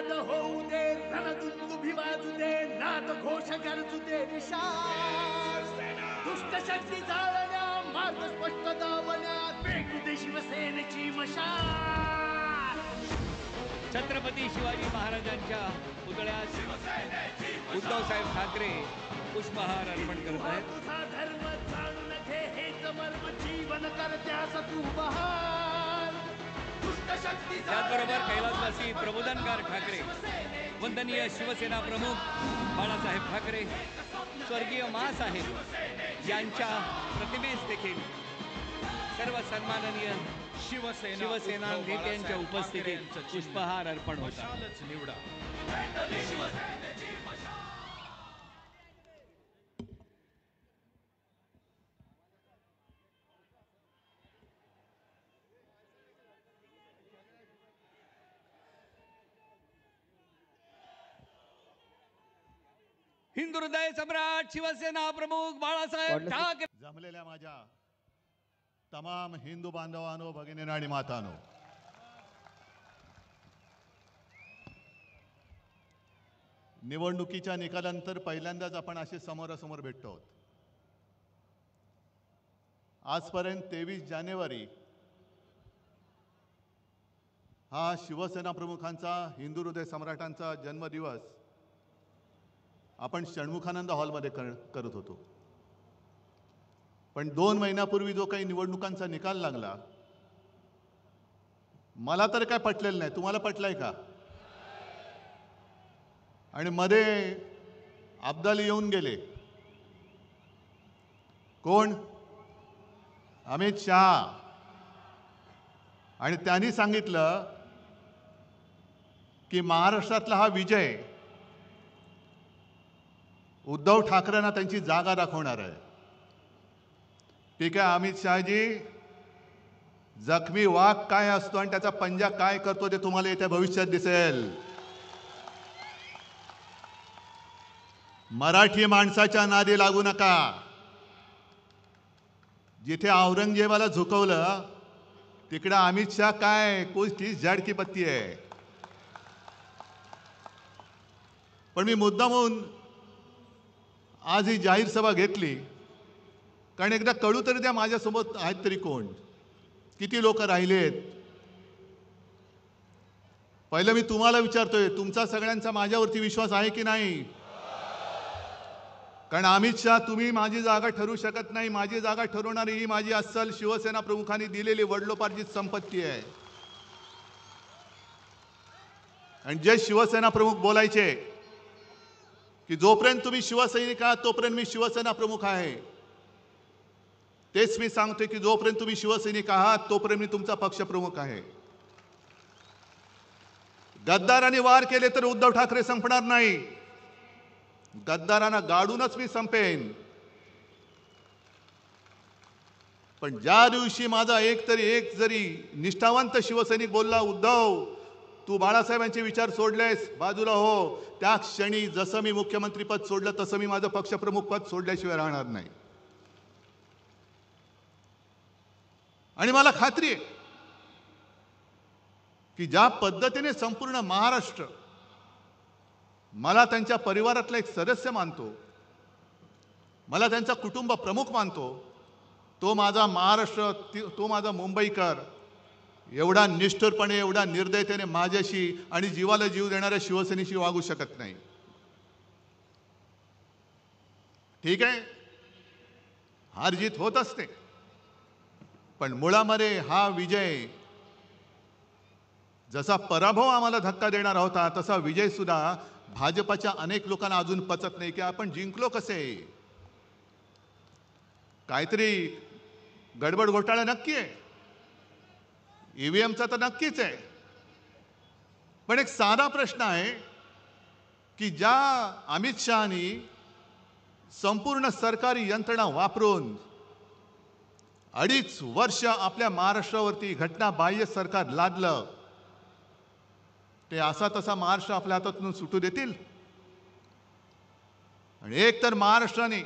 नाद होऊ दे, रणदुंदुभी वाजू दे, नाद घोष गरजू दे विशाल. दुष्ट शक्ती जाळण्या, मार्ग स्पष्ट दावण्यात, पेटू दे शिवसेनेची मशाल. छत्रपती शिवाजी महाराजांच्या पुतळ्यास उद्धवसाहेब ठाकरे पुष्पहार अर्पण करत आहेत. तुझा धर्म जाणून घे, हेच मर्म जीवन करत्यास तू बहाल. दुष्ट शक्ती त्याचबरोबर कैलासवासी प्रबोधनकार ठाकरे, वंदनीय शिवसेना प्रमुख बाळासाहेब ठाकरे, स्वर्गीय माँसाहेब यांच्या प्रतिमेस देखील सर्व सन्माननीय शिवसेना नेत्यांच्या उपस्थितीत पुष्पहार अर्पण होता. हिंदू हृदय सम्राट शिवसेना प्रमुख बाळासाहेब ठाकरे. जमलेल्या माझ्या तमाम हिंदू बांधवांनो, भगिनींनो आणि मातांनो, निवडणुकीच्या निकालानंतर पहिल्यांदाच आपण असे समोरासमोर भेटतो आहोत. आजपर्यंत 23 जानेवारी हा शिवसेना प्रमुखांचा, हिंदू हृदय सम्राटांचा जन्मदिवस आपण षण्मुखानंद हॉलमध्ये करत होतो. पण 2 महिन्यापूर्वी जो काही निवडणुकांचा निकाल लागला, मला तर काय पटलेलं नाही. तुम्हाला पटलाय का? आणि मध्ये अब्दाल येऊन गेले. कोण? अमित शहा. आणि त्यांनी सांगितलं की महाराष्ट्रातला हा विजय उद्धव ठाकरेंना त्यांची जागा दाखवणार आहे. ठीक आहे अमित शहाजी, जखमी वाघ काय असतो आणि त्याचा पंजा काय करतो ते तुम्हाला येत्या भविष्यात दिसेल. मराठी माणसाच्या नादी लागू नका. जिथे औरंगजेबाला झुकवलं तिकडे अमित शहा काय कुछ 30 झाड की पत्ती आहे. पण मी मुद्दामून आज ही जाहीर सभा घेतली कारण एकदा कळू तरी द्या माझ्यासोबत आहेत तरी कोण, किती लोक राहिलेत. पहिलं मी तुम्हाला विचारतोय, तुमचा सगळ्यांचा माझ्यावरती विश्वास आहे की नाही? कारण अमित शहा, तुम्ही माझी जागा ठरवू शकत नाही. माझी जागा ठरवणारी ही माझी अस्सल शिवसेना प्रमुखांनी दिलेली वडिलोपार्जित संपत्ती आहे. आणि जे शिवसेना प्रमुख बोलायचे की जोपर्यंत तुम्ही शिवसैनिक आहात तोपर्यंत मी शिवसेना प्रमुख आहे, तेच मी सांगतोय की जोपर्यंत तुम्ही शिवसैनिक आहात तोपर्यंत मी तुमचा पक्ष प्रमुख आहे. गद्दारांनी वार केले तर उद्धव ठाकरे संपणार नाही. गद्दारांना गाडूनच मी संपेन. पण ज्या दिवशी माझा एक जरी निष्ठावंत शिवसैनिक बोलला, उद्धव तू बाळासाहेबांचे विचार सोडलेस, बाजूला हो, त्या क्षणी जसं मी मुख्यमंत्री पद सोडलं तसं मी माझं पक्षप्रमुख पद सोडल्याशिवाय राहणार नाही. आणि मला खात्री आहे की ज्या पद्धतीने संपूर्ण महाराष्ट्र मला त्यांच्या परिवारातला एक सदस्य मानतो, मला त्यांचा कुटुंब प्रमुख मानतो, तो माझा महाराष्ट्र, तो माझा मुंबईकर एवढा निष्ठुरपणे, एवढा निर्दयतेने माझ्याशी आणि जीवाला जीव देणाऱ्या शिवसेनेशी वागू शकत नाही. ठीक आहे, हार जीत होत असते, पण मुळामध्ये हा विजय जसा पराभव आम्हाला धक्का देणारा होता तसा विजय सुद्धा भाजपच्या अनेक लोकांना अजून पचत नाही की आपण जिंकलो कसे. काहीतरी गडबड घोटाळा नक्की आहे, ईव्हीएमचा तर नक्कीच आहे. पण एक साधा प्रश्न आहे की ज्या अमित शहानी संपूर्ण सरकारी यंत्रणा वापरून 2.5 वर्ष आपल्या महाराष्ट्रावरती घटनाबाह्य सरकार लादलं, ते असा तसा महाराष्ट्र आपल्या हातातून सुटू देतील? आणि एक तर महाराष्ट्राने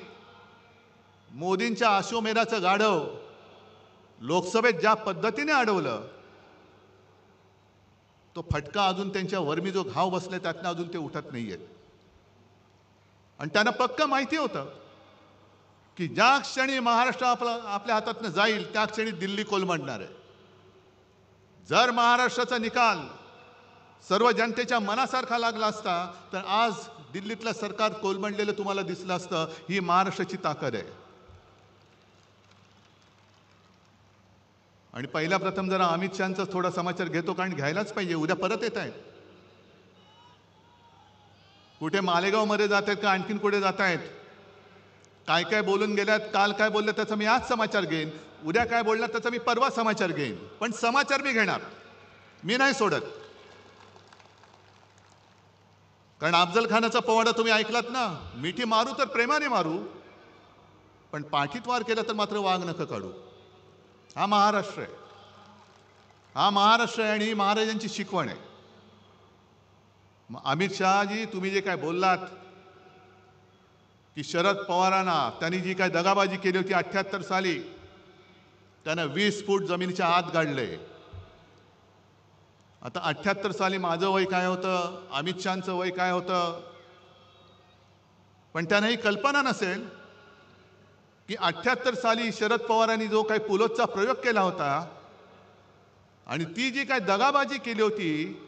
मोदींच्या अश्वमेधाचं गाढव लोकसभेत ज्या पद्धतीने अडवलं, तो फटका अजून त्यांच्या वर्मी जो घाव बसले त्यातनं अजून ते उठत नाही आहेत. आणि त्यांना पक्का माहिती होतं की ज्या क्षणी महाराष्ट्र आपल्या हातातनं जाईल त्या क्षणी दिल्ली कोलमडणार आहे. जर महाराष्ट्राचा निकाल सर्व जनतेच्या मनासारखा लागला असता तर आज दिल्लीतलं सरकार कोलमडलेलं तुम्हाला दिसलं असतं. ही महाराष्ट्राची ताकद आहे. आणि पहिल्या प्रथम जरा अमित शहाचा थोडा समाचार घेतो, कारण घ्यायलाच पाहिजे. उद्या परत येत आहेत. कुठे मालेगावमध्ये जात आहेत का आणखीन कुठे जात आहेत, काय काय बोलून गेल्यात, काल काय बोलले त्याचा मी आज समाचार घेईन, उद्या काय बोलणार त्याचा मी परवा समाचार घेईन. पण समाचार मी घेणार, मी नाही सोडत. कारण अफजल खानाचा पोवाडा तुम्ही ऐकलात ना, मिठी मारू तर प्रेमाने मारू, पण पाठीत वार केला तर मात्र वाघ नखं काढू. हा महाराष्ट्र आहे. हा महाराष्ट्र आहे आणि ही महाराजांची शिकवण आहे. अमित शहाजी, तुम्ही जे काय बोललात की शरद पवारांना त्यांनी जी काय दगाबाजी केली होती 78 साली, त्यानं 20 फूट जमिनीच्या आत गाडले. आता 78 साली माझं वय काय होतं, अमित शहाचं वय काय होतं, पण त्यांना ही कल्पना नसेल की 78 साली शरद पवारांनी जो काही पुलोदचा प्रयोग केला होता आणि ती जी काय दगाबाजी केली होती,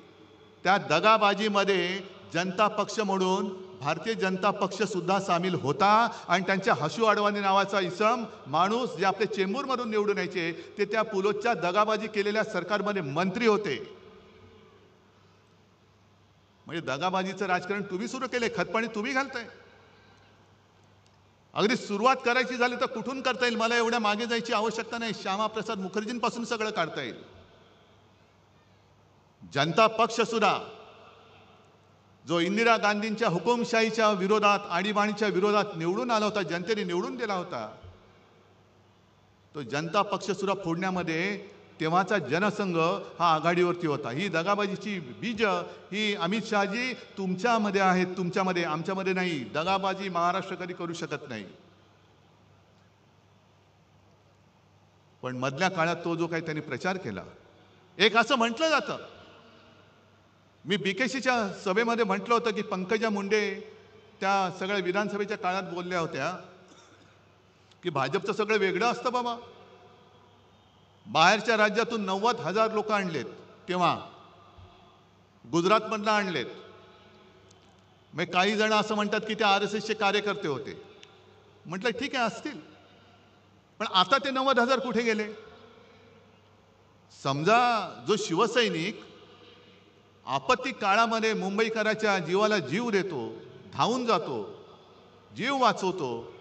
त्या दगाबाजीमध्ये जनता पक्ष म्हणून भारतीय जनता पक्ष सुद्धा सामील होता. आणि त्यांच्या हसू अडवाणी नावाचा इसम माणूस जे आपले चेंबूरमधून निवडून यायचे ते त्या पुलोदच्या दगाबाजी केलेल्या सरकारमध्ये मंत्री होते. म्हणजे दगाबाजीचं राजकारण तुम्ही सुरू केले, खतपाणी तुम्ही घालताय. अगदी सुरुवात करायची झाली तर कुठून करता येईल, मला एवढ्या मागे जायची आवश्यकता नाही. श्यामाप्रसाद मुखर्जींपासून सगळं काढता येईल. जनता पक्ष सुद्धा जो इंदिरा गांधींच्या हुकुमशाहीच्या विरोधात, आणीबाणीच्या विरोधात निवडून आला होता, जनतेने निवडून दिला होता, तो जनता पक्ष सुद्धा फोडण्यामध्ये तेव्हाचा जनसंघ हा आघाडीवरती होता. ही दगाबाजीची बीज ही अमित शहाजी तुमच्यामध्ये आहेत, तुमच्यामध्ये, आमच्यामध्ये नाही. दगाबाजी महाराष्ट्र कधी करू शकत नाही. पण मधल्या काळात तो जो काही त्यांनी प्रचार केला, एक असं म्हटलं जातं, मी बीकेसीच्या सभेमध्ये म्हटलं होतं की पंकजा मुंडे त्या सगळ्या विधानसभेच्या काळात बोलल्या होत्या की भाजपचं सगळं वेगळं असतं बाबा. बाहेरच्या राज्यातून 90,000 लोक आणलेत, तेव्हा गुजरातमधनं आणलेत. मग काही जण असं म्हणतात की ते RSSचे कार्यकर्ते होते. म्हटलं ठीक आहे असतील, पण आता ते 90,000 कुठे गेले? समजा जो शिवसैनिक आपत्ती काळामध्ये मुंबईकराच्या जीवाला जीव देतो, धावून जातो, जीव वाचवतो,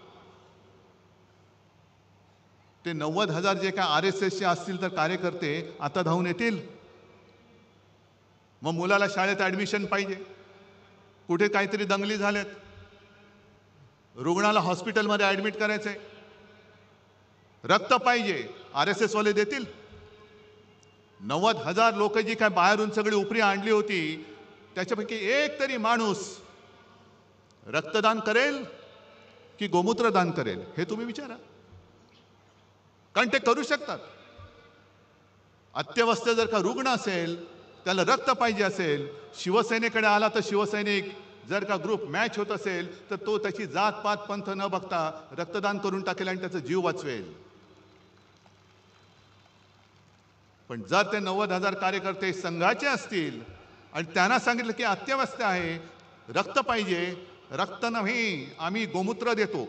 ते 90,000 जे काय RSSचे असतील तर कार्यकर्ते आता धावून येतील? मग मुलाला शाळेत ॲडमिशन पाहिजे, कुठे काहीतरी दंगली झाल्यात, रुग्णाला हॉस्पिटलमध्ये ॲडमिट करायचंय, रक्त पाहिजे, RSS वाले देतील? 90,000 लोक जी काय बाहेरून सगळी उपरी आणली होती, त्याच्यापैकी एक तरी माणूस रक्तदान करेल की गोमूत्रदान करेल हे तुम्ही विचारा. कारण ते करू शकतात. अत्यवस्थ जर का रुग्ण असेल, त्याला रक्त पाहिजे असेल, शिवसेनेकडे आला तर शिवसैनिक जर का ग्रुप मॅच होत असेल तर तो त्याची जात पात पंथ न बघता रक्तदान करून टाकेल आणि त्याचा जीव वाचवेल. पण जर ते 90,000 कार्यकर्ते संघाचे असतील आणि त्यांना सांगितलं की अत्यवस्थ आहे, रक्त पाहिजे, रक्त नाही आम्ही गोमूत्र देतो.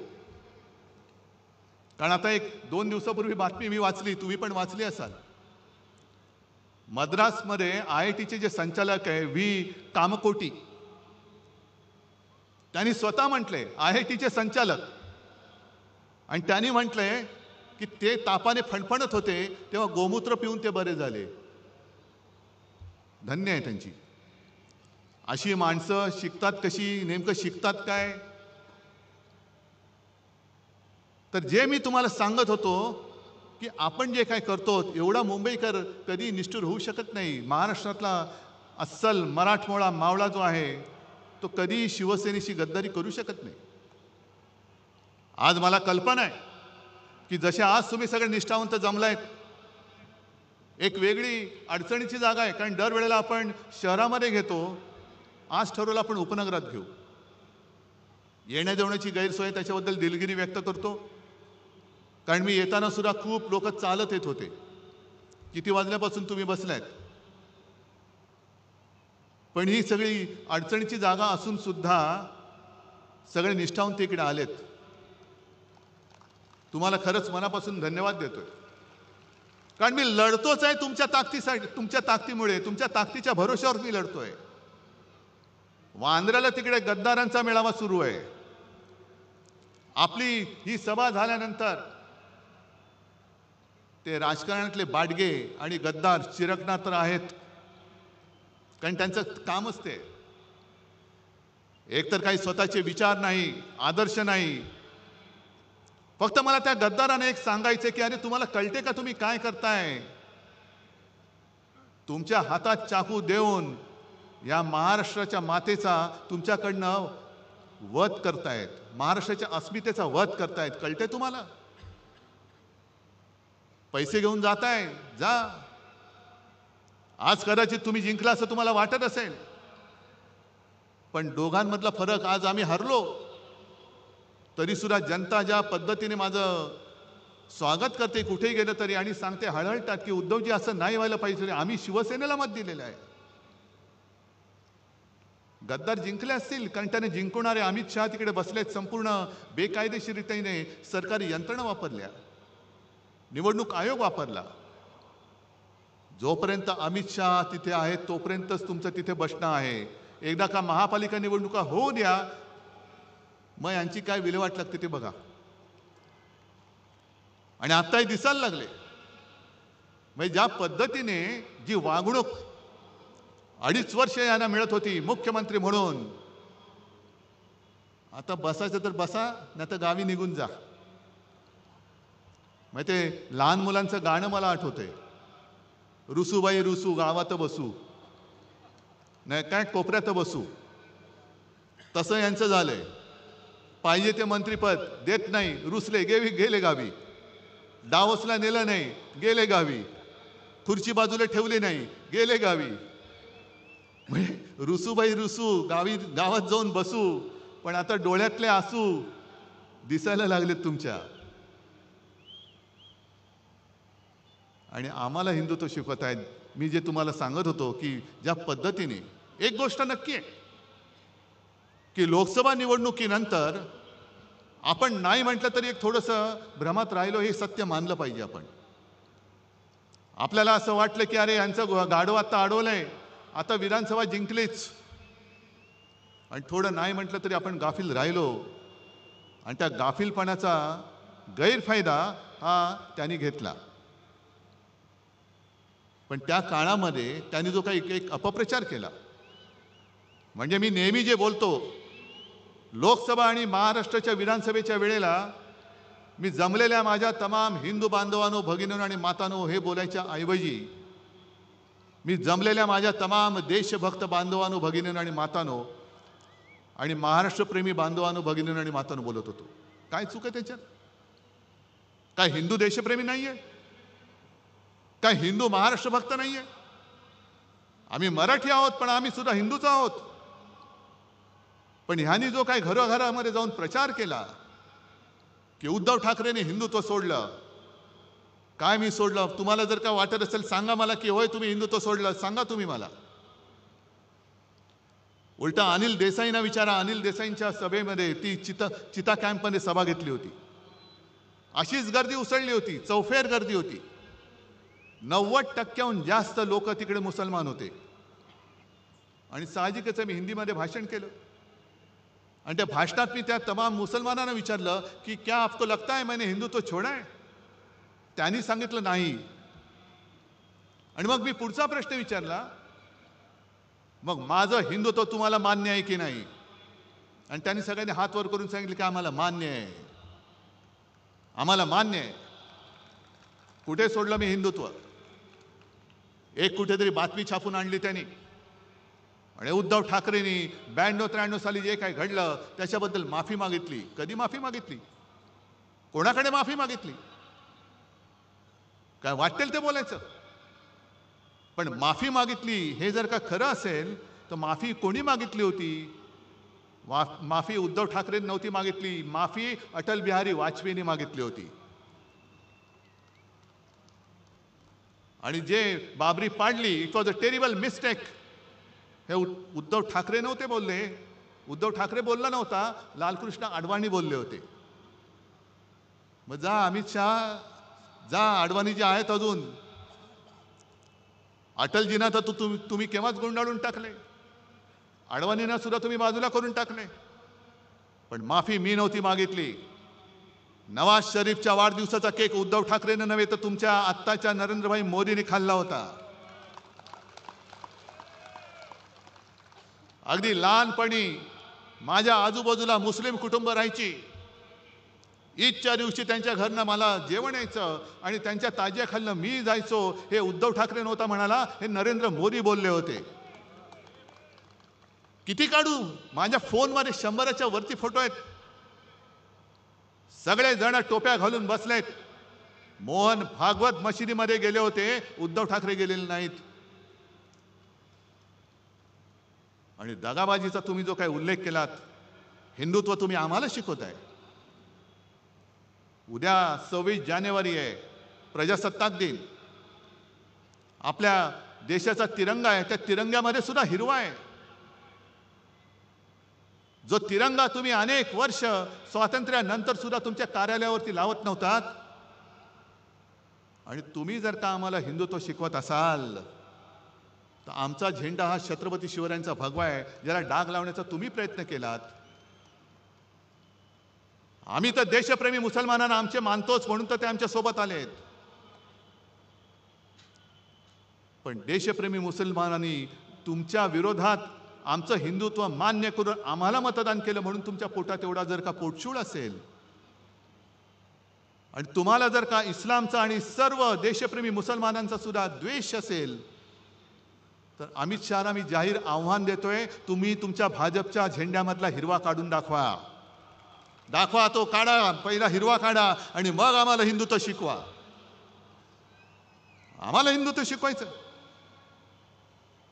कारण आता 1-2 दिवसापूर्वी बातमी मी वाचली, तुम्ही पण वाचली असाल. मद्रासमध्ये IITचे जे संचालक आहे व्ही कामकोटी, त्यांनी स्वतः म्हटले, IITचे संचालक, आणि त्यांनी म्हटले की ते तापाने फणफणत होते तेव्हा गोमूत्र पिऊन ते बरे झाले. धन्य आहे त्यांची. अशी माणसं शिकतात कशी, नेमकं शिकतात काय? तर जे मी तुम्हाला सांगत होतो की आपण जे काय करतो, एवढा मुंबईकर कधी निष्ठुर होऊ शकत नाही. महाराष्ट्रातला अस्सल मराठमोळा मावळा जो आहे तो कधी शिवसेनेशी गद्दारी करू शकत नाही. आज मला कल्पना आहे की जसे आज तुम्ही सगळे निष्ठावंत जमलायत, एक वेगळी अडचणीची जागा आहे, कारण दरवेळेला आपण शहरामध्ये घेतो. आज ठरवलं आपण उपनगरात घेऊ. येण्या जेवणाची गैरसोय, त्याच्याबद्दल दिलगिरी व्यक्त करतो. कारण मी येताना सुद्धा खूप लोक चालत येत होते. किती वाजल्यापासून तुम्ही बसलायत, पण ही सगळी अडचणीची जागा असून सुद्धा सगळे निष्ठावून ते इकडे आलेत. तुम्हाला खरंच मनापासून धन्यवाद देतोय. कारण मी लढतोच आहे तुमच्या ताकदीसाठी, तुमच्या ताकदीमुळे, तुमच्या ताकदीच्या भरोश्यावर मी लढतोय. वांद्र्याला तिकडे गद्दारांचा मेळावा सुरू आहे. आपली ही सभा झाल्यानंतर ते राजकारणातले बाडगे आणि गद्दार चिरकणार तर आहेत, कारण त्यांचं कामच ते. एकतर काही स्वतःचे विचार नाही, आदर्श नाही. फक्त मला त्या गद्दाराने एक सांगायचं की अरे तुम्हाला कळते का तुम्ही काय करताय? तुमच्या हातात चाकू देऊन या महाराष्ट्राच्या मातेचा तुमच्याकडनं वध करतायत, महाराष्ट्राच्या अस्मितेचा वध करतायत. कळते तुम्हाला? पैसे घेऊन जाताय, जा. आज कदाचित तुम्ही जिंकला असं तुम्हाला वाटत असेल, पण दोघांमधला फरक, आज आम्ही हरलो तरी सुद्धा जनता ज्या पद्धतीने माझं स्वागत करते कुठेही गेलं तरी, आणि सांगते हळहळतात की उद्धवजी असं नाही व्हायला पाहिजे, आम्ही शिवसेनेला मत दिलेलं आहे. गद्दार जिंकले असतील, कारण त्याने जिंकवणारे अमित शहा तिकडे बसलेत. संपूर्ण बेकायदेशीररित्याने सरकारी यंत्रणा वापरल्या, निवडणूक आयोग वापरला. जोपर्यंत अमित शहा तिथे आहेत तोपर्यंतच तुमचं तिथे बसणं आहे. एकदा का महापालिका निवडणुका होऊ द्या, मग यांची काय विल्हेवाट लागते ते बघा. आणि आत्ताही दिसायला लागले. म्हणजे ज्या पद्धतीने जी वागणूक 2.5 वर्ष यांना मिळत होती मुख्यमंत्री म्हणून, आता बसायचं तर बसा, नाही तर गावी निघून जा. मग ते लहान मुलांचं गाणं मला आठवतंय, रुसूबाई रुसू गावात बसू, नाही काय कोपऱ्यात बसू. तसं यांचं झालंय. पाहिजे ते मंत्रीपद देत नाही, रुसले गेले गावी. डावसला नेलं नाही, गेले गावी. खुर्ची बाजूला ठेवली नाही, गेले गावी. म्हणजे रुसूबाई रुसू, गावात जाऊन बसू. पण आता डोळ्यातले आसू दिसायला लागलेत तुमच्या. आणि आम्हाला हिंदुत्व शिकवत आहेत. मी जे तुम्हाला सांगत होतो की ज्या पद्धतीने, एक गोष्ट नक्की आहे की लोकसभा निवडणुकीनंतर आपण नाही म्हटलं तरी एक थोडंसं भ्रमात राहिलो, हे सत्य मानलं पाहिजे आपण. आपल्याला असं वाटलं की अरे यांचं गाढव आता अडवलंय, आता विधानसभा जिंकलीच, आणि थोडं नाही म्हटलं तरी आपण गाफील राहिलो. आणि त्या गाफीलपणाचा गैरफायदा हा त्यांनी घेतला. पण त्या काळामध्ये त्यांनी जो काही एक अपप्रचार केला, म्हणजे मी नेहमी जे बोलतो, लोकसभा आणि महाराष्ट्राच्या विधानसभेच्या वेळेला मी जमलेल्या माझ्या तमाम हिंदू बांधवांनो, भगिनींनो आणि मातांनो हे बोलायच्या ऐवजी मी जमलेल्या माझ्या तमाम देशभक्त बांधवांनो, भगिनींनो आणि मातांनो आणि महाराष्ट्रप्रेमी बांधवांनो, भगिनींनो आणि मातांनो बोलत होतो. काय चूक आहे त्याच्यात? काय हिंदू देशप्रेमी नाहीये? काय हिंदू महाराष्ट्र भक्त नाहीये? आम्ही मराठी आहोत, पण आम्ही सुद्धा हिंदूच आहोत. पण ह्यांनी जो काय घरोघरामध्ये जाऊन प्रचार केला की उद्धव ठाकरेंनी हिंदुत्व सोडलं, काय मी सोडलं? तुम्हाला जर का वाटत असेल सांगा मला की होय तुम्ही हिंदुत्व सोडलं, सांगा तुम्ही मला. उलटा अनिल देसाईंना विचारा, अनिल देसाईंच्या सभेमध्ये ती चिता कॅम्पमध्ये सभा घेतली होती, अशीच गर्दी उसळली होती, चौफेर गर्दी होती. 90% जास्त लोक तिकडे मुसलमान होते. आणि साहजिकच मी हिंदीमध्ये भाषण केलं, आणि त्या भाषणात मी त्या तमाम मुसलमानांना विचारलं की क्या आपको लगता है मैंने हिंदुत्व छोड़ा है? त्यांनी सांगितलं नाही. आणि मग मी पुढचा प्रश्न विचारला, मग माझं हिंदुत्व तुम्हाला मान्य आहे की नाही? आणि त्यांनी सगळ्यांनी हात वर करून सांगितलं की आम्हाला मान्य आहे, आम्हाला मान्य आहे. कुठे सोडलं मी हिंदुत्व? एक कुठेतरी बातमी छापून आणली त्यांनी, आणि उद्धव ठाकरेंनी 92-93 साली जे काय घडलं त्याच्याबद्दल माफी मागितली. कधी माफी मागितली? कोणाकडे माफी मागितली? काय वाटेल ते बोलायचं? पण माफी मागितली हे जर का खरं असेल तर माफी कोणी मागितली होती? माफी उद्धव ठाकरे नव्हती मागितली, माफी अटल बिहारी वाजपेयींनी मागितली होती. आणि जे बाबरी पाडली, it was a terrible mistake, हे उद्धव ठाकरे नव्हते बोलले. उद्धव ठाकरे बोलला नव्हता, लालकृष्ण अडवाणी बोलले होते. मग जा अमित शहा, जा अडवाणी जे आहेत अजून, अटलजींना तर तुम्ही केव्हाच गुंडाळून टाकले, अडवाणींना सुद्धा तुम्ही बाजूला करून टाकले. पण माफी मी नव्हती मागितली. नवाज शरीफच्या वाढदिवसाचा केक उद्धव ठाकरेंना नव्हे तर तुमच्या आत्ताच्या नरेंद्रभाई मोदींनी खाल्ला होता. अगदी लहानपणी माझ्या आजूबाजूला मुस्लिम कुटुंब राहायची. ईदच्या दिवशी त्यांच्या घरनं मला जेवण यायचं आणि त्यांच्या ताजियाखालनं मी जायचो. हे उद्धव ठाकरे नव्हता म्हणाला, हे नरेंद्र मोदी बोलले होते. किती काढू? माझ्या फोनमध्ये 100च्या वरती फोटो आहेत. सगळे जण टोप्या घालून बसलेत. मोहन भागवत मशिदीमध्ये गेले होते, उद्धव ठाकरे गेलेले नाहीत. आणि दगाबाजीचा तुम्ही जो काही उल्लेख केलात, हिंदुत्व तुम्ही आम्हाला शिकवताय. उद्या 26 जानेवारी आहे, प्रजासत्ताक दिन. आपल्या देशाचा तिरंगा आहे, त्या तिरंग्यामध्ये सुद्धा हिरवा आहे. जो तिरंगा तुम्ही अनेक वर्ष स्वातंत्र्यानंतर सुद्धा तुमच्या कार्यालयावरती लावत नव्हतात. आणि तुम्ही जर का आम्हाला हिंदुत्व शिकवत असाल तर आमचा झेंडा हा छत्रपती शिवरायांचा भगवा आहे, ज्याला डाग लावण्याचा तुम्ही प्रयत्न केलात. आम्ही तर देशप्रेमी मुसलमानांना आमचे मानतोच म्हणून तर ते आमच्या सोबत आलेत. पण देशप्रेमी मुसलमानांनी तुमच्या विरोधात आमचं हिंदुत्व मान्य करून आम्हाला मतदान केलं म्हणून तुमच्या पोटात एवढा जर का पोटशूळ असेल आणि तुम्हाला जर का इस्लामचा आणि सर्व देशप्रेमी मुसलमानांचा सुद्धा द्वेष असेल तर अमित शहाना मी जाहीर आव्हान देतोय, तुम्ही तुमच्या भाजपच्या झेंड्यामधला हिरवा काढून दाखवा. दाखवा, तो काढा, पहिला हिरवा काढा आणि मग आम्हाला हिंदुत्व शिकवा. आम्हाला हिंदुत्व शिकवायचं.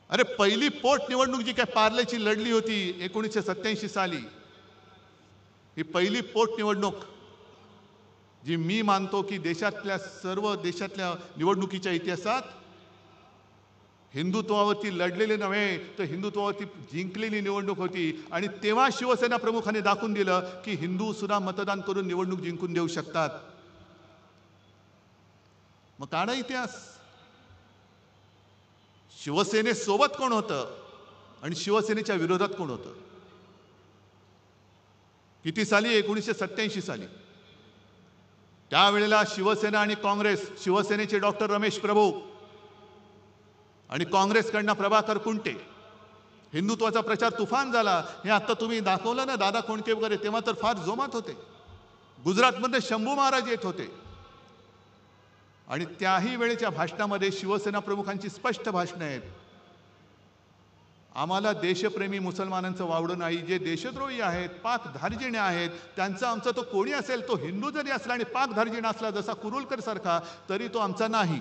अरे पहिली पोट निवडणूक जी काय पार्लेची लढली होती 1987 साली, ही पहिली पोट निवडणूक जी मी मानतो की देशातल्या सर्व देशातल्या निवडणुकीच्या इतिहासात हिंदुत्वावरती लढलेले नव्हे तर हिंदुत्वावरती जिंकलेली निवडणूक होती. आणि तेव्हा शिवसेना प्रमुखांनी दाखवून दिलं की हिंदू सुद्धा मतदान करून निवडणूक जिंकून देऊ शकतात. मग काढा इतिहास. शिवसेनेसोबत कोण होतं आणि शिवसेनेच्या विरोधात कोण होतं? किती साली? 1987 साली. त्यावेळेला शिवसेना आणि काँग्रेस, शिवसेनेचे डॉक्टर रमेश प्रभू आणि काँग्रेसकडनं प्रभाकर कुंटे, हिंदुत्वाचा प्रचार तुफान झाला. हे आता तुम्ही दाखवलं ना, दादा कोंडके वगैरे, तेव्हा तर फार जोमात होते. गुजरातमध्ये शंभू महाराज येत होते. आणि त्याही वेळेच्या भाषणामध्ये शिवसेना प्रमुखांची स्पष्ट भाषणं आहेत. आम्हाला देशप्रेमी मुसलमानांचं वावडं नाही. जे देशद्रोही आहेत, पाक धार्जिणे आहेत, त्यांचा आमचा तो कोणी असेल, तो हिंदू जरी असला आणि पाक धार्जिणा असला जसा कुरुलकर सारखा, तरी तो आमचा नाही.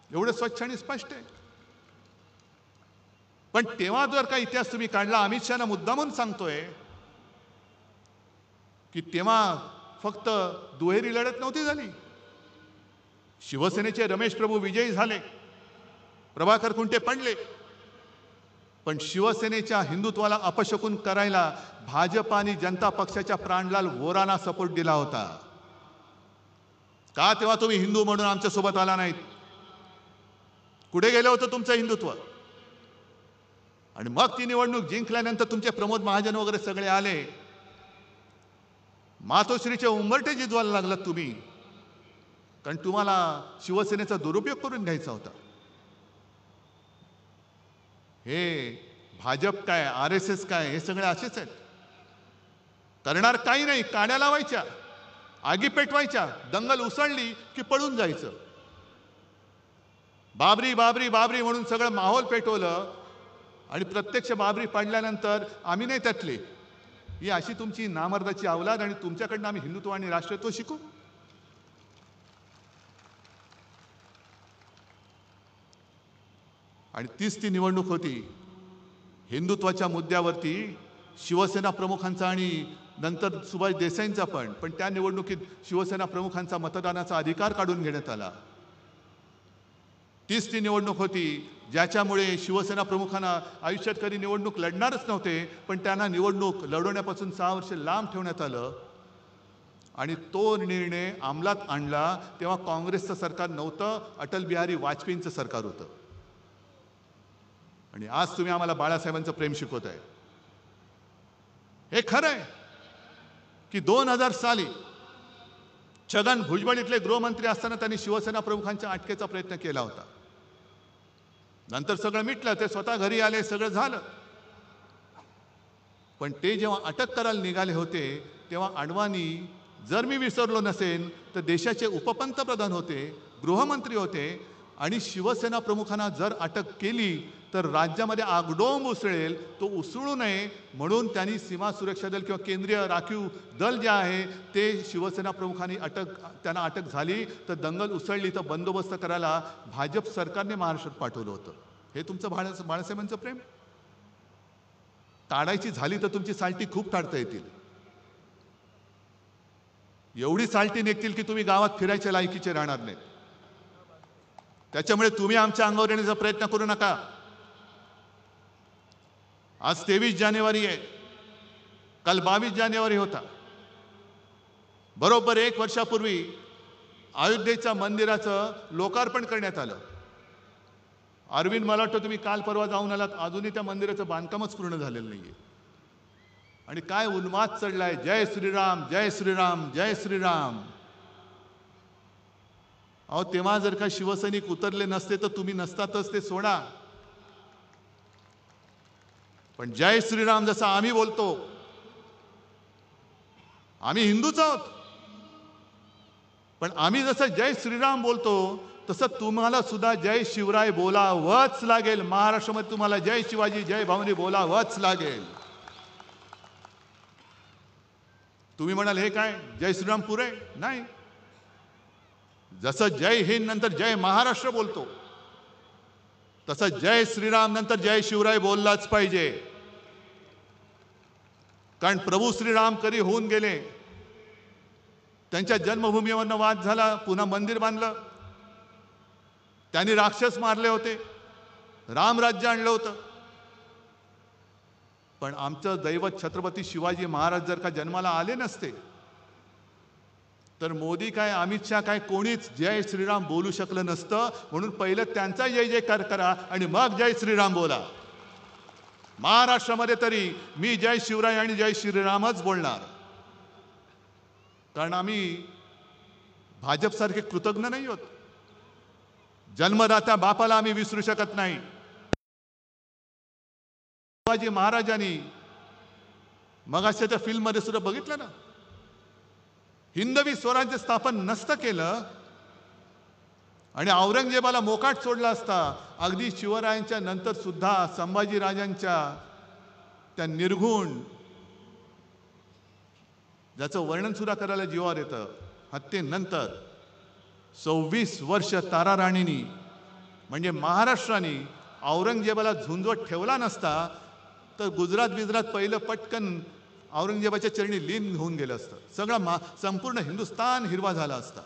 एवढं स्वच्छ आणि स्पष्ट आहे. पण तेव्हा जर का इतिहास तुम्ही काढला, अमित शहाना मुद्दामून सांगतोय की तेव्हा फक्त दुहेरी लढत नव्हती झाली. शिवसेनेचे रमेश प्रभू विजयी झाले, प्रभाकर कुंटे पडले, पण शिवसेनेच्या हिंदुत्वाला अपशकुन करायला भाजप आणि जनता पक्षाच्या प्राणलाल वोरांना सपोर्ट दिला होता. का तेव्हा तुम्ही हिंदू म्हणून आमच्या सोबत आला नाहीत? कुठे गेलं होतं तुमचं हिंदुत्व? आणि मग ती निवडणूक जिंकल्यानंतर तुमचे प्रमोद महाजन वगैरे सगळे आले. मातोश्रीचे उंबरठे जिजवायला लागलात तुम्ही, कारण तुम्हाला शिवसेनेचा दुरुपयोग करून घ्यायचा होता. हे भाजप काय, RSS काय, हे सगळे असेच आहेत. करणार काही नाही, काड्या लावायच्या, आगी पेटवायच्या, दंगल उसळली की पळून जायचं. बाबरी बाबरी बाबरी म्हणून सगळं माहोल पेटवलं आणि प्रत्यक्ष बाबरी पाडल्यानंतर आम्ही नाही त्यातले. ही अशी तुमची नामर्दाची अवलाद आणि तुमच्याकडनं आम्ही हिंदुत्व आणि राष्ट्रत्व शिकू. आणि तीच ती निवडणूक होती हिंदुत्वाच्या मुद्द्यावरती शिवसेना प्रमुखांचा आणि नंतर सुभाष देसाईंचा पण त्या निवडणुकीत शिवसेना प्रमुखांचा मतदानाचा अधिकार काढून घेण्यात आला. तीच ती निवडणूक होती ज्याच्यामुळे शिवसेना प्रमुखांना आयुष्यात कधी निवडणूक लढणारच नव्हते, पण त्यांना निवडणूक लढवण्यापासून 6 वर्ष लांब ठेवण्यात आलं. आणि तो निर्णय अंमलात आणला तेव्हा काँग्रेसचं सरकार नव्हतं, अटल बिहारी वाजपेयींचं सरकार होतं. आणि आज तुम्ही आम्हाला बाळासाहेबांचं प्रेम शिकवत आहे. हे खरं आहे की 2000 साली छगन भुजबळ इथले गृहमंत्री असताना त्यांनी शिवसेना प्रमुखांच्या अटकेचा प्रयत्न केला होता. नंतर सगळं मिटलं, ते स्वतः घरी आले, सगळं झालं. पण ते जेव्हा अटक करायला निघाले होते तेव्हा अडवाणी, जर मी विसरलो नसेन तर देशाचे उपपंतप्रधान होते, गृहमंत्री होते. आणि शिवसेना प्रमुखांना जर अटक केली तर राज्यामध्ये आगडोंब उसळेल, तो उसळू नये म्हणून त्यांनी सीमा सुरक्षा दल किंवा केंद्रीय राखीव दल जे आहे ते शिवसेना प्रमुखांनी त्यांना अटक झाली तर दंगल उसळली तर बंदोबस्त करायला भाजप सरकारने महाराष्ट्रात पाठवलं होतं. हे तुमचं बाळासाहेबांचं प्रेम. ताडायची झाली तर तुमची साल्टी खूप ताडता येतील. एवढी साल्टी निघतील की तुम्ही गावात फिरायच्या लायकीचे राहणार नाहीत. त्याच्यामुळे तुम्ही आमच्या अंगावर येण्याचा प्रयत्न करू नका. आज 23 जानेवारी आहे, काल 22 जानेवारी होता. बरोबर 1 वर्षापूर्वी अयोध्येच्या मंदिराचं लोकार्पण करण्यात आलं. अरविंद, मला वाटतं तुम्ही काल परवा जाऊन आलात, अजूनही त्या मंदिराचं बांधकामच पूर्ण झालेलं नाहीये. आणि काय उन्माद चढलाय, जय श्रीराम जय श्रीराम जय श्रीराम. अहो, तेव्हा जर का शिवसैनिक उतरले नसते तर तुम्ही नसतातच, ते सोडा. पण जय श्रीराम जसं आम्ही बोलतो, आम्ही हिंदूच आहोत, पण आम्ही जसं जय श्रीराम बोलतो तसं तुम्हाला सुद्धा जय शिवराय बोलावंच लागेल. महाराष्ट्रामध्ये तुम्हाला जय शिवाजी जय भवानी बोलावंच लागेल. तुम्ही म्हणाल हे काय जय श्रीराम पुरे नाही. जसं जय हिंद नंतर जय महाराष्ट्र बोलतो तसं जय श्रीराम नंतर जय शिवराय बोललाच पाहिजे. कारण प्रभू श्रीराम कधी होऊन गेले, त्यांच्या जन्मभूमीवरनं वाद झाला, पुन्हा मंदिर बांधलं, त्यांनी राक्षस मारले होते, रामराज्य आणलं होतं. पण आमचं दैवत छत्रपती शिवाजी महाराज जर का जन्माला आले नसते तर मोदी काय, अमित शाह काय, कोणीच जय श्रीराम बोलू शकलं नसतं. म्हणून पहिलं त्यांचा जय जयकार करा आणि मग जय श्रीराम बोला. महाराष्ट्रामध्ये तरी मी जय शिवराय आणि जय श्रीरामच बोलणार. कारण आम्ही भाजपसारखे कृतज्ञ नाही होत. जन्मदात्या बापाला आम्ही विसरू शकत नाही. शिवाजी महाराजांनी मग अशा त्या फिल्ममध्ये सुद्धा बघितलं ना, हिंदवी स्वराज्य स्थापन नसतं केलं आणि औरंगजेबाला मोकाट सोडला असता. अगदी शिवरायांच्या नंतर सुद्धा संभाजीराजांच्या त्या निर्घुण, ज्याचं वर्णन सुद्धा करायला जीवावर येतं, हत्येनंतर 26 वर्ष ताराराणींनी म्हणजे महाराष्ट्राने औरंगजेबाला झुंजवत ठेवला नसता तर गुजरात पहिलं पटकन औरंगजेबाच्या चरणी लीन होऊन गेलं असतं. सगळं संपूर्ण हिंदुस्थान हिरवा झाला असता.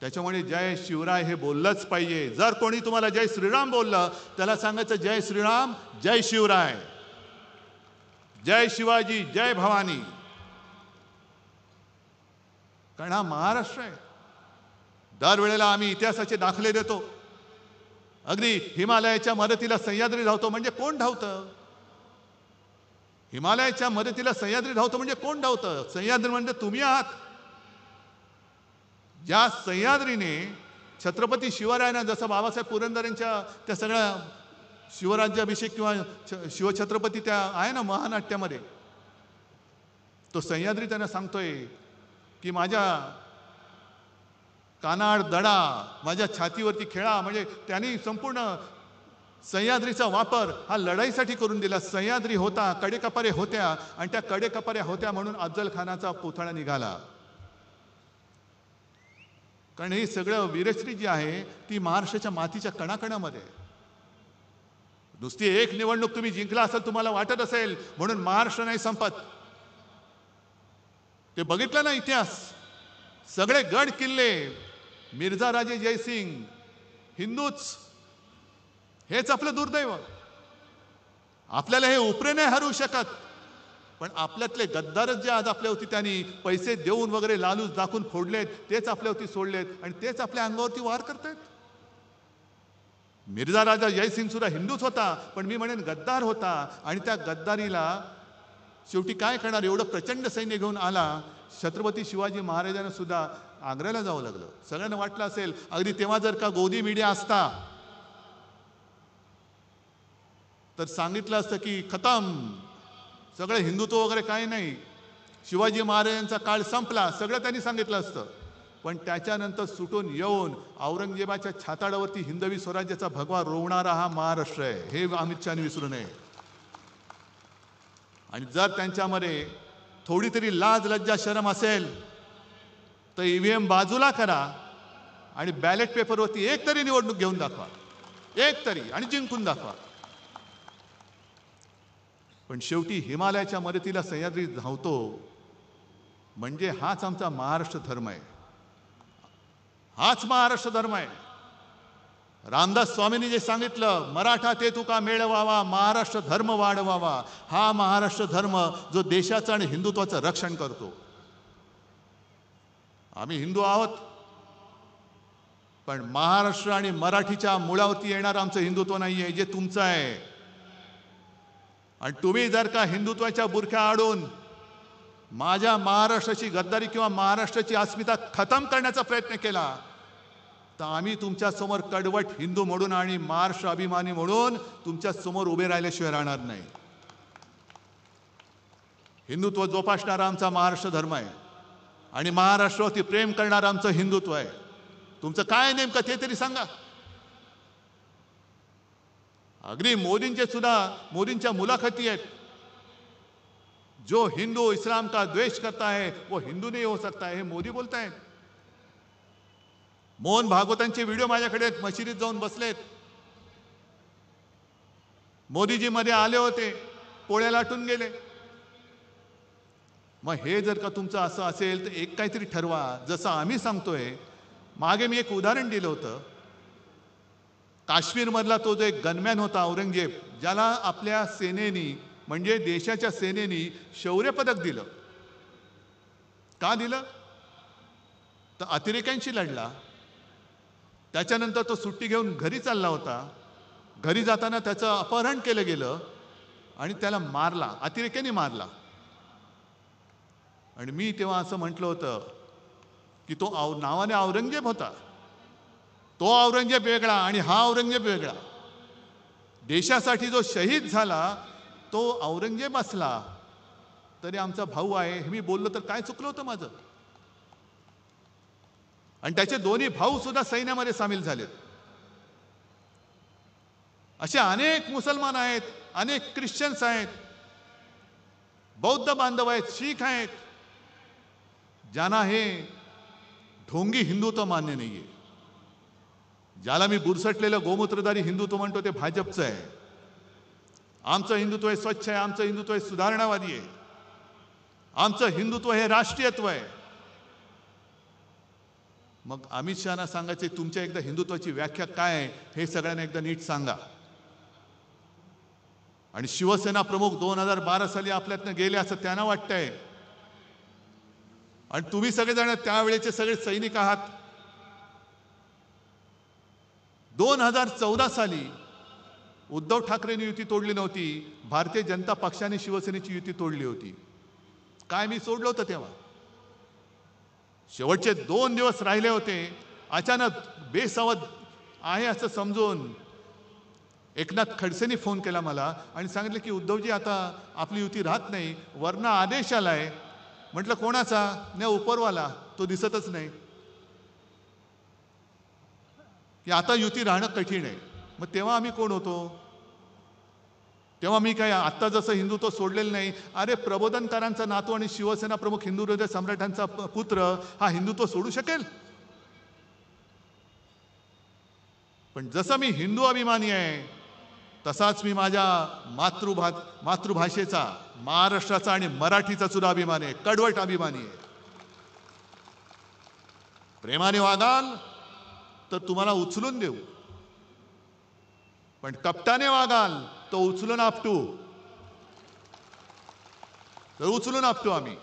त्याच्यामुळे जय शिवराय हे बोललंच पाहिजे. जर कोणी तुम्हाला जय श्रीराम बोललं त्याला सांगायचं जय श्रीराम जय शिवराय, जय शिवाजी जय भवानी. कारण हा महाराष्ट्र आहे. दरवेळेला आम्ही इतिहासाचे दाखले देतो. अगदी हिमालयाच्या मदतीला सह्याद्री धावतो म्हणजे कोण धावतं? हिमालयाच्या मदतीला सह्याद्री धावतो म्हणजे कोण धावतं? सह्याद्री म्हणजे तुम्ही आहात. ज्या सह्याद्रीने छत्रपती शिवरायांना, जसं बाबासाहेब पुरंदरेंच्या त्या सगळ्या शिवराज्याभिषेक किंवा शिवछत्रपती त्या आहे ना महानाट्यामध्ये, तो सह्याद्री त्यांना सांगतोय की माझ्या कानाड दडा, माझ्या छातीवरती खेळा. म्हणजे त्यांनी संपूर्ण सह्याद्रीचा वापर हा लढाईसाठी करून दिला. सह्याद्री होता, कडेकपारे होत्या आणि त्या कडेकपाऱ्या होत्या म्हणून अफजल खानाचा पुतळा निघाला. कारण हे सगळं वीरश्री जी आहे ती महाराष्ट्राच्या मातीच्या कणाकणामध्ये आहे. नुसती एक निवडणूक तुम्ही जिंकला असेल तुम्हाला वाटत असेल म्हणून महाराष्ट्र नाही संपत. ते बघितलं ना इतिहास, सगळे गड किल्ले मिर्झा राजे जयसिंग हिंदूच, हेच आपलं दुर्दैव. आपल्याला हे उपरे नाही हरवू शकत, पण आपल्यातले गद्दारच जे आज आपल्यावरती त्यांनी पैसे देऊन वगैरे लालूच दाखवून फोडलेत, तेच आपल्यावरती सोडलेत आणि तेच आपल्या अंगावरती वार करतायत. मिर्झा राजा जयसिंग सुद्धा हिंदूच होता, पण मी म्हणेन गद्दार होता. आणि त्या गद्दारीला शेवटी काय करणार, एवढं प्रचंड सैन्य घेऊन आला. छत्रपती शिवाजी महाराजांना सुद्धा आग्र्याला जावं लागलं. सगळ्यांना वाटलं असेल अगदी तेव्हा जर का गोदी मीडिया असता तर सांगितलं असतं की खतम, सगळं हिंदुत्व वगैरे काही नाही, शिवाजी महाराजांचा काळ संपला, सगळं त्यांनी सांगितलं असतं. पण त्याच्यानंतर सुटून येऊन औरंगजेबाच्या छाताडावरती हिंदवी स्वराज्याचा भगवा रोवणारा हा महाराष्ट्र आहे, हे अमित शहाने विसरू नये. आणि जर त्यांच्यामध्ये थोडी तरी लाज लज्जा शरम असेल तर ईव्हीएम बाजूला करा आणि बॅलेट पेपरवरती एक तरी निवडणूक घेऊन दाखवा, एक तरी, आणि जिंकून दाखवा. पण शेवटी हिमालयाच्या मदतीला सह्याद्री धावतो म्हणजे हाच आमचा महाराष्ट्र धर्म आहे, हाच महाराष्ट्र धर्म आहे. रामदास स्वामींनी जे सांगितलं, मराठा ते तुका मेळवावा, महाराष्ट्र धर्म वाढवावा, हा महाराष्ट्र धर्म जो देशाचं आणि हिंदुत्वाचं रक्षण करतो. आम्ही हिंदू आहोत, पण महाराष्ट्र आणि मराठीच्या मुळावरती येणार आमचं हिंदुत्व नाही आहे, जे तुमचं आहे. आणि तुम्ही जर का हिंदुत्वाच्या बुरख्या आडून माझ्या महाराष्ट्राची गद्दारी किंवा महाराष्ट्राची अस्मिता खतम करण्याचा प्रयत्न केला तर आम्ही तुमच्या समोर कडवट हिंदू म्हणून आणि महाराष्ट्र अभिमानी म्हणून तुमच्या समोर उभे राहिल्याशिवाय राहणार नाही. हिंदुत्व जोपासणारा आमचा महाराष्ट्र धर्म आहे आणि महाराष्ट्रावरती प्रेम करणारं आमचं हिंदुत्व आहे. तुमचं काय नेमकं ते तरी सांगा. अगदी मोदींच्या मुलाखती आहेत, जो हिंदू इस्लाम का द्वेष करता है वो हिंदू नहीं हो सकता है, हे मोदी बोलतायत. मोहन भागवतांचे व्हिडिओ माझ्याकडे आहेत, मशिदीत जाऊन बसलेत. मोदीजी मध्ये आले होते, पोळ्या लाटून गेले. मग हे जर का तुमचं असं असेल तर एक काहीतरी ठरवा, जसं आम्ही सांगतोय. मागे मी एक उदाहरण दिलं होतं, काश्मीरमधला तो जो एक गनमॅन होता औरंगजेब, ज्याला आपल्या सेनेनी म्हणजे देशाच्या सेनेनी शौर्य पदक दिलं. का दिलं तर अतिरेक्यांशी लढला. त्याच्यानंतर तो सुट्टी घेऊन घरी चालला होता. घरी जाताना त्याचं अपहरण केलं गेलं आणि त्याला मारला, अतिरेक्यांनी मारला. आणि मी तेव्हा असं म्हटलं होतं की तो नावाने औरंगजेब होता, तो औरंगजेब वेगळा आणि हा औरंगजेब वेगळा. देशासाठी जो शहीद झाला तो औरंगजेब असला तरी आमचा भाऊ आहे, हे मी बोललो तर काय चुकलं होतं माझं. आणि त्याचे दोन्ही भाऊ सुद्धा सैन्यामध्ये सामील झालेत. असे अनेक मुसलमान आहेत, अनेक ख्रिश्चन्स आहेत, बौद्ध बांधव आहेत, शीख आहेत, ज्यांना हे ढोंगी हिंदुत्व मान्य नाहीये. ज्याला मी बुरसटलेलं गोमूत्रधारी हिंदुत्व म्हणतो ते भाजपचं आहे. आमचं हिंदुत्व हे स्वच्छ आहे, आमचं हिंदुत्व हे सुधारणावादी आहे, आमचं हिंदुत्व हे राष्ट्रीयत्व आहे. मग अमित शहाना सांगायचे तुमच्या एकदा हिंदुत्वाची व्याख्या काय आहे हे सगळ्यांना एकदा नीट सांगा. आणि शिवसेना प्रमुख 2012 साली आपल्यातनं गेले असं त्यांना वाटतंय. आणि तुम्ही सगळेजण त्यावेळेचे सगळे सैनिक आहात. 2014 साली उद्धव ठाकरेंनी युती तोडली नव्हती, भारतीय जनता पक्षाने शिवसेनेची युती तोडली होती. काय मी सोडलं होतं तेव्हा. शेवटचे 2 दिवस राहिले होते. अचानक बेसावध आहे असं समजून एकनाथ खडसेंनी फोन केला मला आणि सांगितलं की उद्धवजी आता आपली युती राहत नाही, वरनं आदेश आलाय. म्हटलं कोणाचा? नाही उपरवाला, तो दिसतच नाही, की आता युती राहणं कठीण आहे. मग तेव्हा आम्ही कोण होतो? तेव्हा मी काय आत्ता जसं हिंदुत्व सोडलेलं नाही. अरे प्रबोधनकारांचा नातू आणि शिवसेना प्रमुख हिंदू हृदय सम्राटांचा पुत्र हा हिंदुत्व सोडू शकेल? पण जसं मी हिंदू अभिमानी आहे तसाच मी माझ्या मातृभाषेचा, महाराष्ट्राचा आणि मराठीचा सुद्धा अभिमान आहे, कडवट अभिमानी आहे. प्रेमाने वागाल तर तुम्हाला उचलून देऊ, पण कपटाने वागाल तर उचलून आपटू आम्ही.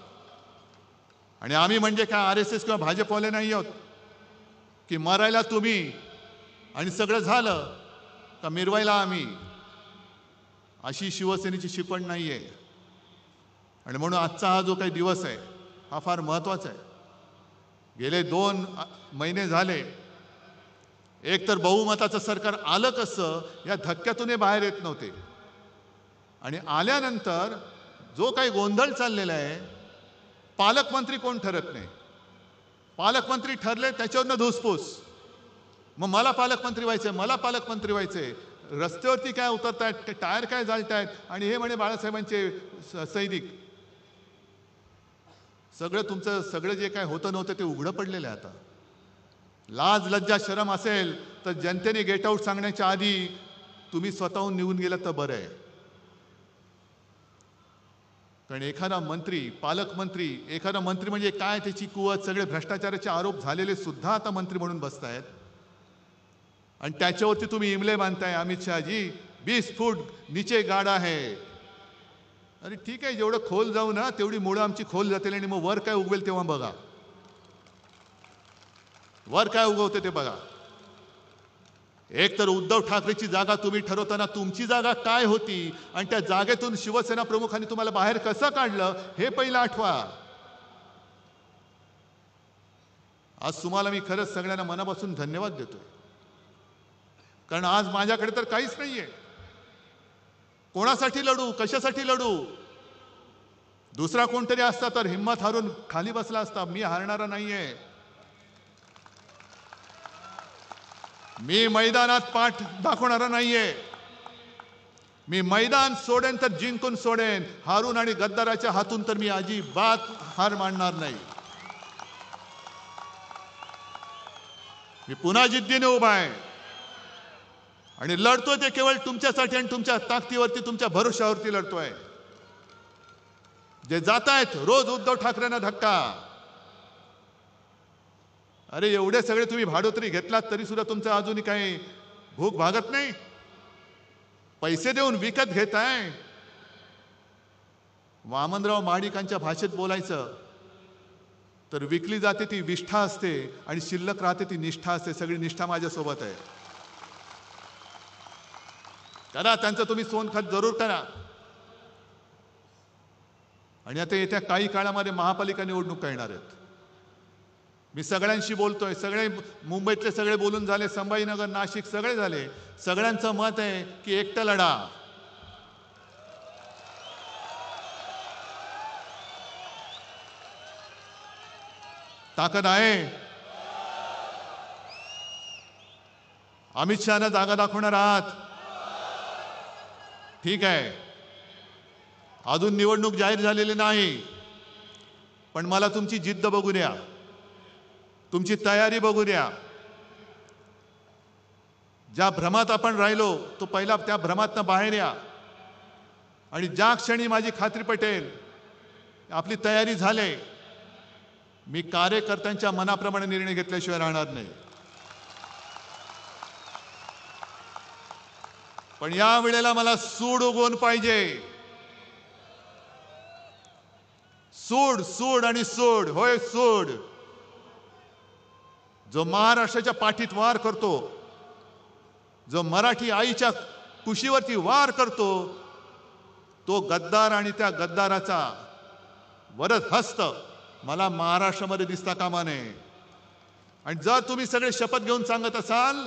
आणि आम्ही म्हणजे काय RSS किंवा भाजपवाले नाही आहोत की मरायला तुम्ही आणि सगळं झालं का मिरवायला आम्ही. अशी शिवसेनेची शिकवण नाही आहे. आणि म्हणून आजचा हा जो काही दिवस आहे हा फार महत्त्वाचा आहे. गेले 2 महिने झाले, एक तर बहुमताचं सरकार आलं कसं या धक्क्यातून हे बाहेर येत नव्हते. आणि आल्यानंतर जो काही गोंधळ चाललेला आहे, पालकमंत्री कोण ठरत नाही. पालकमंत्री ठरले त्याच्यावरनं धुसफूस. मग मला पालकमंत्री व्हायचंय, रस्त्यावरती काय उतरतायत, टायर काय जाळतायत, आणि हे म्हणे बाळासाहेबांचे सैनिक. सगळं जे काय होतं नव्हतं ते उघडं पडलेलं आहे आता. लाज लज्जा शरम असेल तर जनतेने गेट आऊट सांगण्याच्या आधी तुम्ही स्वतःहून निघून गेलं तर बरं आहे. कारण एखादा मंत्री म्हणजे काय, त्याची कुवत, सगळे भ्रष्टाचाराचे आरोप झालेले सुद्धा आता मंत्री म्हणून बसतायत. आणि त्याच्यावरती तुम्ही इमले बांधताय. अमित शहाजी 20 फूट नीचे गाडा है. अरे ठीक आहे, जेवढं खोल जाऊ ना तेवढी मुळं आमची खोल जातील, आणि मग वर काय उगवेल तेव्हा बघा. वर काय उगवते ते बघा. एक तर उद्धव ठाकरेची जागा तुम्ही ठरवताना तुमची जागा काय होती आणि त्या जागेतून शिवसेना प्रमुखांनी तुम्हाला बाहेर कसं काढलं हे पहिलं आठवा. आज तुम्हाला मी खरंच सगळ्यांना मनापासून धन्यवाद देतोय. कारण आज माझ्याकडे तर काहीच नाहीये. कोणासाठी लढू, कशासाठी लढू. दुसरा कोणतरी असता तर हिम्मत हारून खाली बसला असता. मी हारणारा नाहीये. मी मैदानात पाठ दाखवणारा नाहीये. मी मैदान सोडेन तर जिंकून सोडेन. हारून आणि गद्दाराच्या हातून तर मी अजिबात हार मानणार नाही. मी पुन्हा जिद्दीने उभा आहे आणि लढतोय ते केवळ तुमच्यासाठी आणि तुमच्या ताकदीवरती, तुमच्या भरोशावरती लढतोय. जे जात आहेत रोज उद्धव ठाकरेंना धक्का. अरे एवढे सगळे तुम्ही भाडोत्री घेतलात तरी सुद्धा तुमचं अजूनही काही भूक भागत नाही. पैसे देऊन विकत घेताय. वामनराव महाडिकांच्या भाषेत बोलायचं तर विकली जाते ती विष्ठा असते आणि शिल्लक राहते ती निष्ठा असते. सगळी निष्ठा माझ्यासोबत आहे. करा त्यांचं तुम्ही सोनखत जरूर करा. आणि आता येत्या काही काळामध्ये महापालिका निवडणुका येणार आहेत. मी सगळ्यांशी बोलतोय. सगळे मुंबईतले सगळे बोलून झाले, संभाजीनगर, नाशिक सगळे झाले. सगळ्यांचं मत आहे की एकटं लढा. ताकद आहे. अमित शहाना जागा दाखवणार आहात. ठीक आहे, अजून निवडणूक जाहीर झालेली नाही, पण मला तुमची जिद्द बघू द्या, तुमची तयारी बघू द्या. ज्या भ्रमात आपण राहिलो तो पहिला त्या भ्रमातनं बाहेर या. आणि ज्या क्षणी माझी खात्री पटेल आपली तयारी झाली, मी कार्यकर्त्यांच्या मनाप्रमाणे निर्णय घेतल्याशिवाय राहणार नाही. पण या वेळेला मला सूड उगवून पाहिजे. सूड, सूड आणि सूड. होय, सूड. जो महाराष्ट्राच्या पाठीत वार करतो, जो मराठी आईच्या कुशीवरती वार करतो, तो गद्दार आणि त्या गद्दाराचा वरद हस्त मला महाराष्ट्रामध्ये दिसता कामा नये. आणि जर तुम्ही सगळे शपथ घेऊन सांगत असाल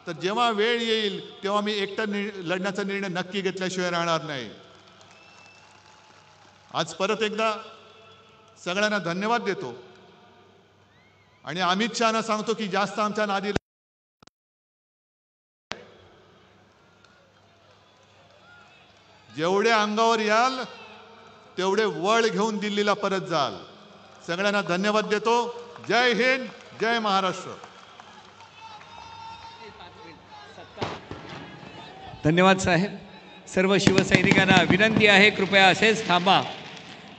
तर जेव्हा वेळ येईल तेव्हा मी एकटा लढण्याचा निर्णय नक्की घेतल्याशिवाय राहणार नाही. आज परत एकदा सगळ्यांना धन्यवाद देतो आणि अमित शहाना सांगतो की जास्त आमच्या नादी जेवढे अंगावर याल तेवढे वळ घेऊन दिल्लीला परत जाल. सगळ्यांना धन्यवाद देतो. जय हिंद, जय महाराष्ट्र. धन्यवाद साहेब. सर्व शिवसैनिकांना विनंती आहे कृपया असेच थांबा,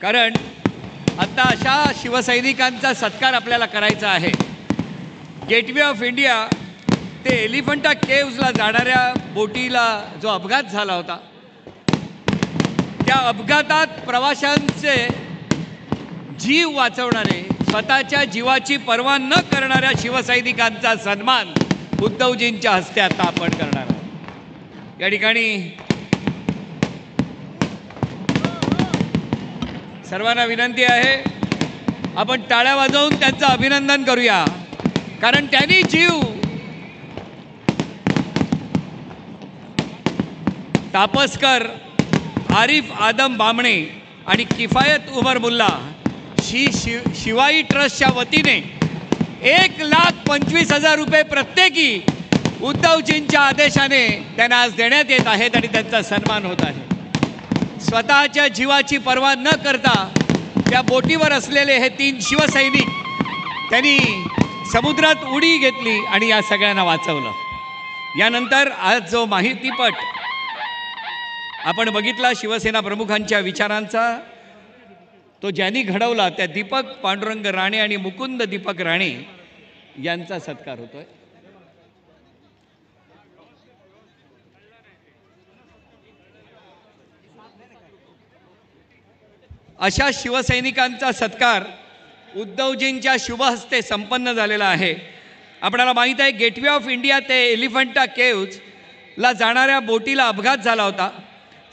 कारण आता अशा शिवसैनिकांचा सत्कार आपल्याला करायचा आहे. गेटवे ऑफ इंडिया ते एलिफंटा केव्जला जाणाऱ्या बोटीला जो अपघात झाला होता, त्या अपघातात प्रवाशांचे जीव वाचवणारे, स्वतःच्या जीवाची पर्वा न करणाऱ्या शिवसैनिकांचा सन्मान उद्धवजींच्या हस्ते आता आपण करणार आहोत. या ठिकाणी सर्वांना विनंती आहे, आपण टाळ्या वाजवून त्यांचं अभिनंदन करूया, कारण त्यांनी जीव तापसकर, आरिफ आदम बामणे आणि किफायत उमर मुल्ला शिवाई ट्रस्टच्या वतीने 1,25,000 रुपये प्रत्येकी उद्धवजींच्या आदेशाने त्यांना आज देण्यात येत आहेत आणि त्यांचा सन्मान होत आहे. स्वतःच्या जीवाची पर्वा न करता त्या बोटीवर असलेले हे 3 शिवसैनिक त्यांनी समुद्रात उडी घेतली आणि या सगळ्यांना वाचवलं. यानंतर आज जो माहितीपट आपण बघितला शिवसेना प्रमुखांच्या विचारांचा, तो ज्यांनी घडवला त्या दीपक पांडुरंग राणे आणि मुकुंद दीपक राणे यांचा सत्कार होतोय. अशा शिवसैनिकांचा सत्कार उद्धवजींच्या शुभहस्ते संपन्न झालेला आहे. आपल्याला माहीत आहे, गेटवे ऑफ इंडिया ते एलिफंटा केव्जला जाणाऱ्या बोटीला अपघात झाला होता.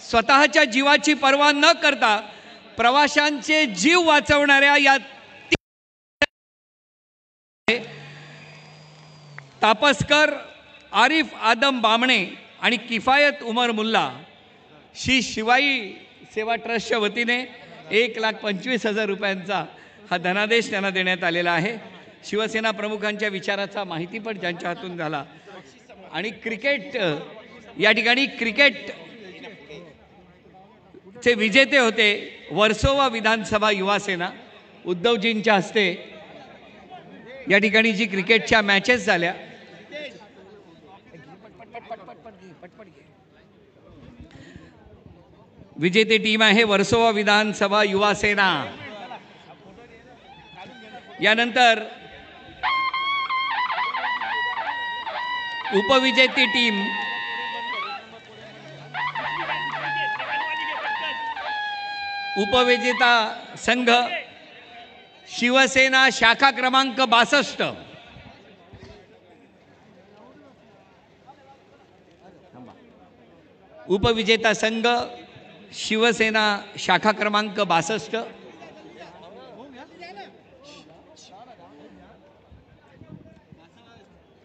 स्वतःच्या जीवाची पर्वा न करता प्रवाशांचे जीव वाचवणाऱ्या या तापसकर, आरिफ आदम बामणे आणि किफायत उमर मुल्ला शिवाई सेवा ट्रस्टच्या वतीने 1,25,000 रुपयांचा हा धनादेश त्यांना देण्यात आलेला आहे. शिवसेना प्रमुखांच्या विचाराचा माहितीपट ज्यांच्या हातून झाला. आणि क्रिकेट, या ठिकाणी क्रिकेट चे विजेते होते वर्सोवा विधानसभा युवा सेना. उद्धवजींच्या हस्ते या ठिकाणी जी क्रिकेटच्या मॅचेस झाल्या, विजेते टीम आहे वर्सोवा विधानसभा युवा सेना. यानंतर उपविजेती टीम उपविजेता संघ शिवसेना शाखा क्रमांक 62. उपविजेता संघ शिवसेना शाखा क्रमांक 62.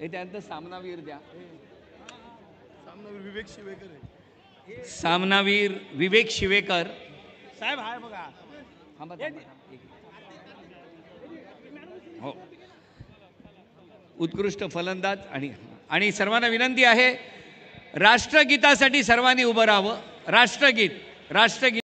त्यानंतर सामनावीर द्या. सामनावीर विवेक शिवेकर साहेब हाय बघा. हो, उत्कृष्ट फलंदाज. आणि सर्वांना विनंती आहे, राष्ट्रगीतासाठी सर्वांनी उभं राहावं. राष्ट्रगीत